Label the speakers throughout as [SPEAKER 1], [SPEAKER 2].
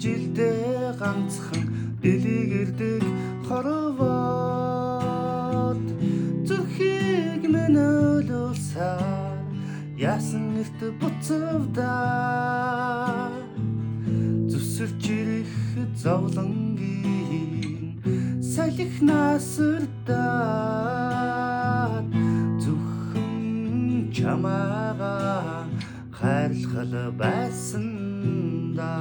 [SPEAKER 1] жилдээ ганцхан дэлийг ирдэг хоровод зүрхийг минь өлөөсаар яасан эрт буцавдаа зүсэрч ирэх зовлонгийн салхи насурдаад зөвхөн чамаага хайрлахал байсан да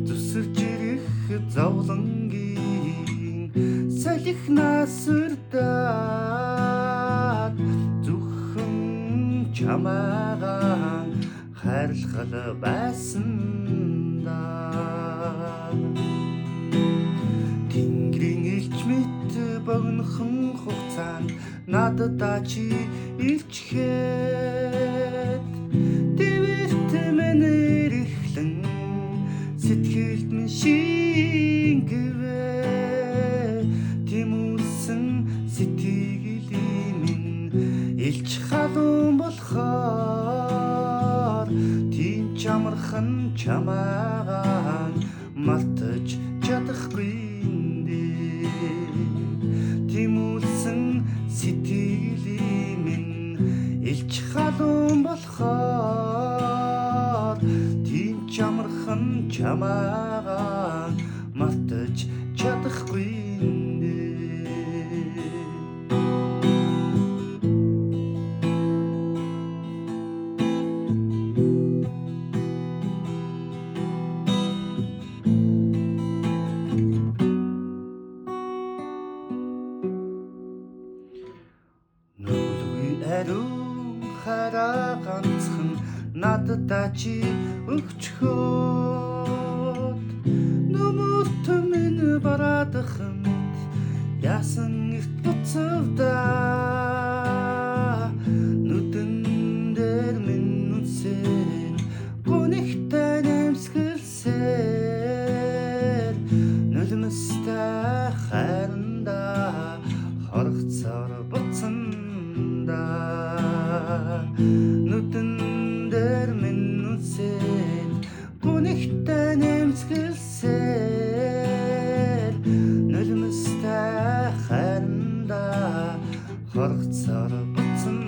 [SPEAKER 1] зүсэрч ирэх зовлонгийн салхи насурдаад зөвхөн чамаага хайрлахал байсан да Тэнгэрийн элч мэт богинохон хугацаанд надад чи илчгээд твэрт минь эрэхлэн сэтгэлд минь шингэвэ тэмүүлсэн сэтгэлийн минь илч халуун болохоор тийм чамархан чамаагаа мартаж чадахгүй тэмүүлсэн сэтгэлийн минь илч халуун болохоор тийм чамархан чамаагаа мартаж чадахгүй Ариун хараа ганцхан надад чи өгчхөөд нүмүрт минь бараадахын яасан эрт буцавдаа нүдэн дээр минь үнсэн гонигтай нэмсгэлсээр нулимстай хайранда хоргоцоор буцсан нүдэн дээр минь үнсэн гонигтай нэмсгэлсээр нулимстай хайранда хоргоцоор буцсан